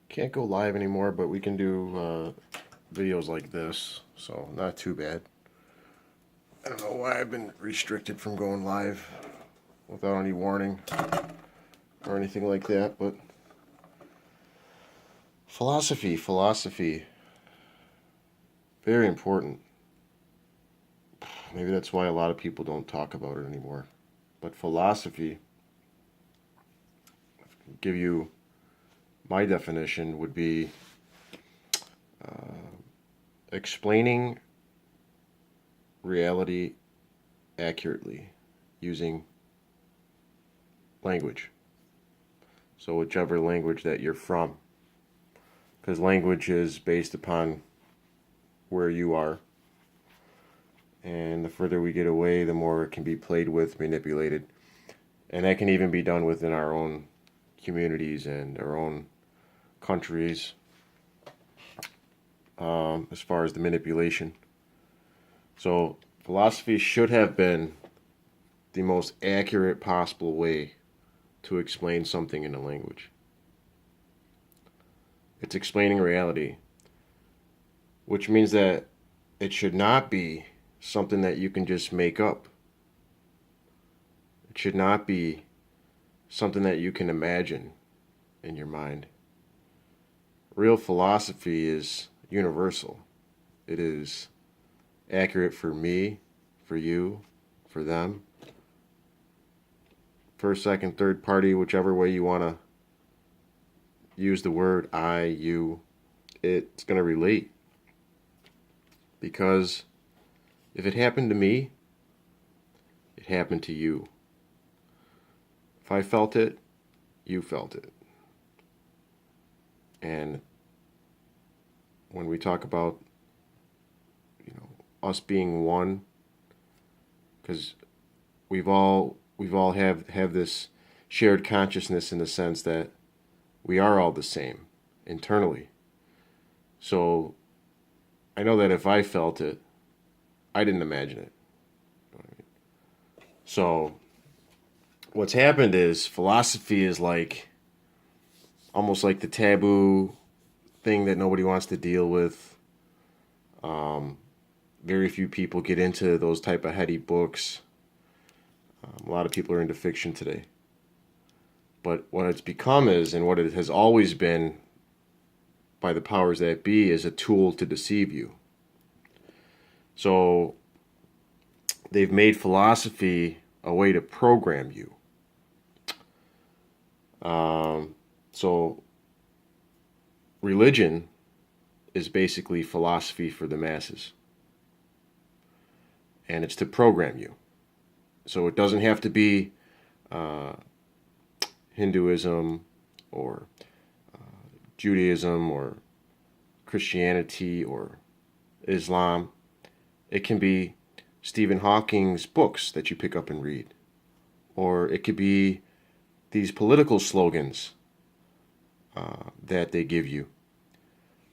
Can't go live anymore, but we can do videos like this, so not too bad. I don't know why I've been restricted from going live without any warning or anything like that, but philosophy, very important. Maybe that's why a lot of people don't talk about it anymore. But philosophy, give you my definition, would be explaining reality accurately using language. So whichever language that you're from, because language is based upon where you are, and the further we get away, the more it can be played with, manipulated, and that can even be done within our own communities and our own countries, as far as the manipulation. So philosophy should have been the most accurate possible way to explain something in a language. It's explaining reality, which means that it should not be something that you can just make up. It should not be something that you can imagine in your mind. Real philosophy is universal. It is accurate for me, for you, for them. First, second, third party, whichever way you want to use the word I, you, it's going to relate. Because if it happened to me, it happened to you. If I felt it, you felt it. And when we talk about, us being one, because we've all have this shared consciousness in the sense that we are all the same internally. So I know that if I felt it, I didn't imagine it. So what's happened is philosophy is like almost like the taboo thing that nobody wants to deal with. Very few people get into those type of heady books. A lot of people are into fiction today. But what it's become is, and what it has always been by the powers that be, is a tool to deceive you. So they've made philosophy a way to program you. So religion is basically philosophy for the masses. And it's to program you. So it doesn't have to be Hinduism or Judaism or Christianity or Islam. It can be Stephen Hawking's books that you pick up and read. Or it could be these political slogans that they give you.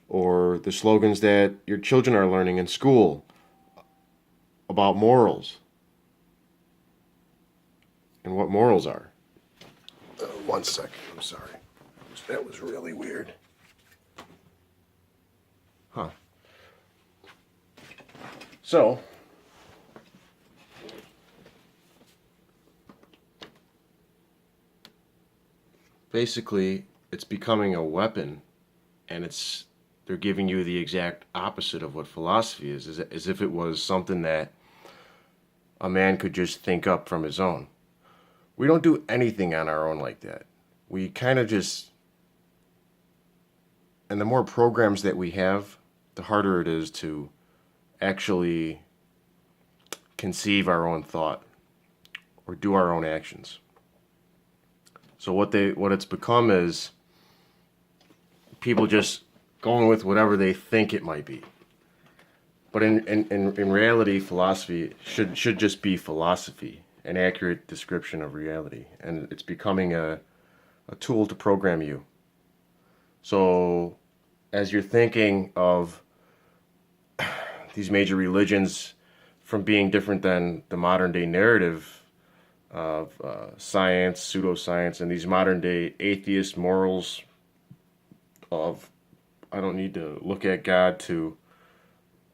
Or the slogans that your children are learning in school about morals and what morals are. One second, I'm sorry. That was really weird. Huh. So, basically, it's becoming a weapon, and they're giving you the exact opposite of what philosophy is, as if it was something that a man could just think up from his own. We don't do anything on our own like that. We kind of just, and the more programs that we have, the harder it is to actually conceive our own thought or do our own actions. So what it's become is people just going with whatever they think it might be. But in reality, philosophy should just be philosophy, an accurate description of reality. And it's becoming a tool to program you. So as you're thinking of these major religions from being different than the modern day narrative of science, pseudoscience, and these modern day atheist morals, of I don't need to look at God to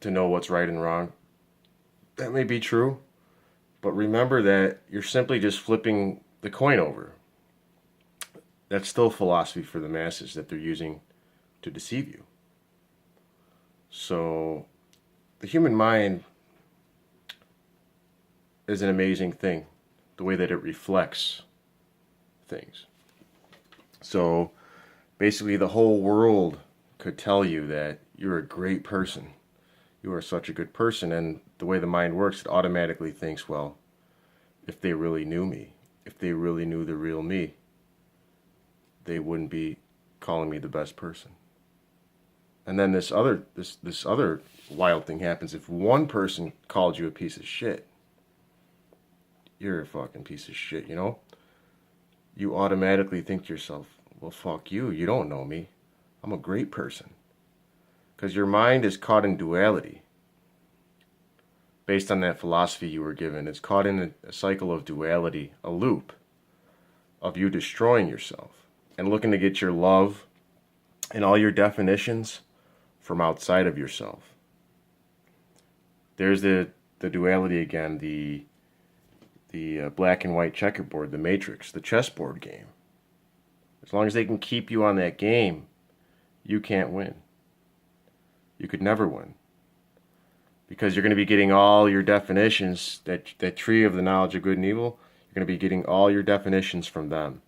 know what's right and wrong. That may be true, but remember that you're simply just flipping the coin over. That's still philosophy for the masses that they're using to deceive you. So the human mind is an amazing thing, the way that it reflects things. So basically, the whole world could tell you that you're a great person. You are such a good person. And the way the mind works, it automatically thinks, well, if they really knew me, if they really knew the real me, they wouldn't be calling me the best person. And then this other wild thing happens. If one person called you a piece of shit, you're a fucking piece of shit, you know? You automatically think to yourself, well, fuck you. You don't know me. I'm a great person. Because your mind is caught in duality. Based on that philosophy you were given, it's caught in a cycle of duality, a loop of you destroying yourself and looking to get your love and all your definitions from outside of yourself. There's the duality again, the black and white checkerboard, the matrix, the chessboard game. As long as they can keep you on that game, you can't win. You could never win. Because you're going to be getting all your definitions, that tree of the knowledge of good and evil, you're going to be getting all your definitions from them.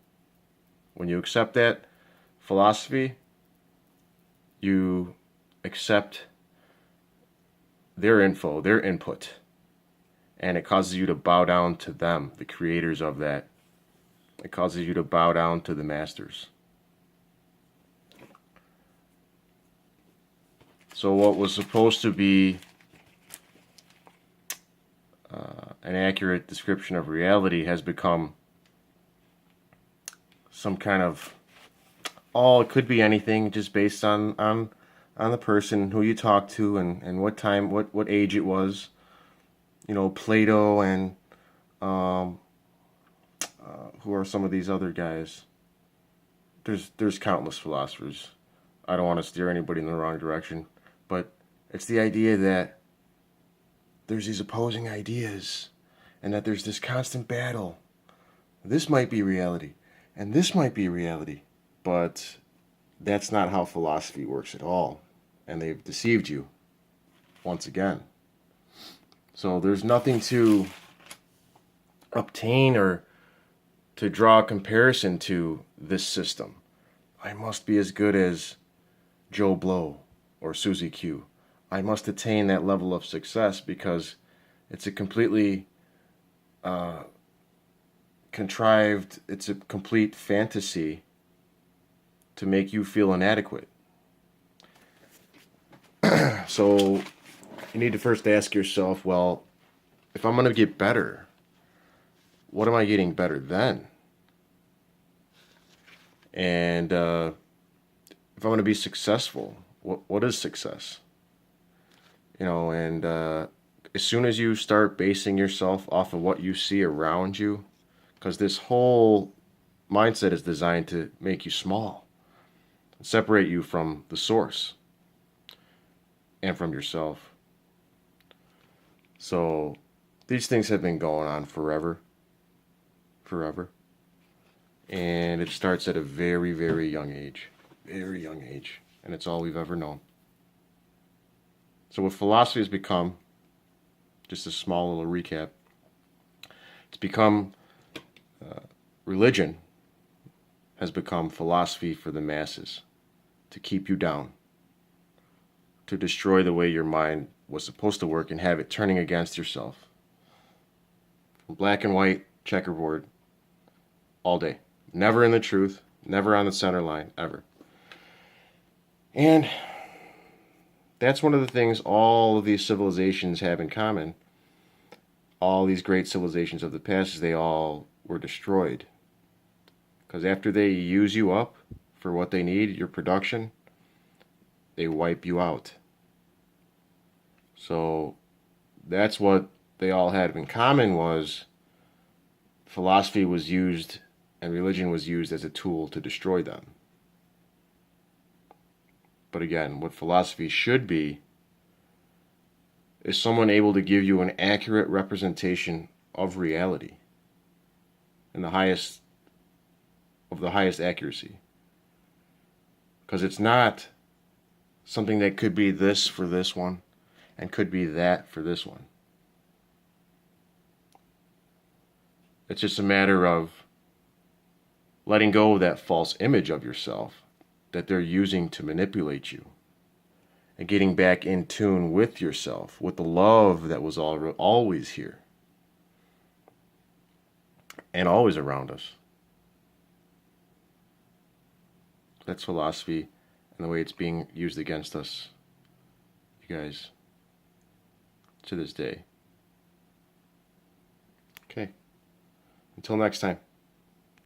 When you accept that philosophy, you accept their info, their input, and it causes you to bow down to them, the creators of that. It causes you to bow down to the masters. So what was supposed to be an accurate description of reality has become some kind of, it could be anything, just based on the person who you talk to and what time, what age it was. You know, Plato and who are some of these other guys. There's countless philosophers. I don't want to steer anybody in the wrong direction, but it's the idea that there's these opposing ideas and that there's this constant battle. This might be reality, and this might be reality, but that's not how philosophy works at all, and they've deceived you once again. So there's nothing to obtain or to draw a comparison to this system. I must be as good as Joe Blow or Susie Q. I must attain that level of success because it's a completely contrived, it's a complete fantasy to make you feel inadequate. So you need to first ask yourself, well, if I'm going to get better, what am I getting better than? And if I'm going to be successful, what is success? You know, and as soon as you start basing yourself off of what you see around you, because this whole mindset is designed to make you small, separate you from the source and from yourself. So these things have been going on forever. And it starts at a very, very young age. Very young age. And it's all we've ever known. So what philosophy has become, just a small little recap, it's become, religion has become philosophy for the masses, to keep you down, to destroy the way your mind was supposed to work and have it turning against yourself. Black and white checkerboard all day. Never in the truth, never on the center line, ever. And that's one of the things all of these civilizations have in common. All these great civilizations of the past, is they all were destroyed. Because after they use you up for what they need, your production, they wipe you out. So that's what they all had in common, was philosophy was used and religion was used as a tool to destroy them. But again, what philosophy should be is someone able to give you an accurate representation of reality and the highest accuracy. Because it's not something that could be this for this one and could be that for this one. It's just a matter of letting go of that false image of yourself that they're using to manipulate you, and getting back in tune with yourself, with the love that was always here and always around us. That's philosophy and the way it's being used against us, you guys, to this day. Okay. Until next time.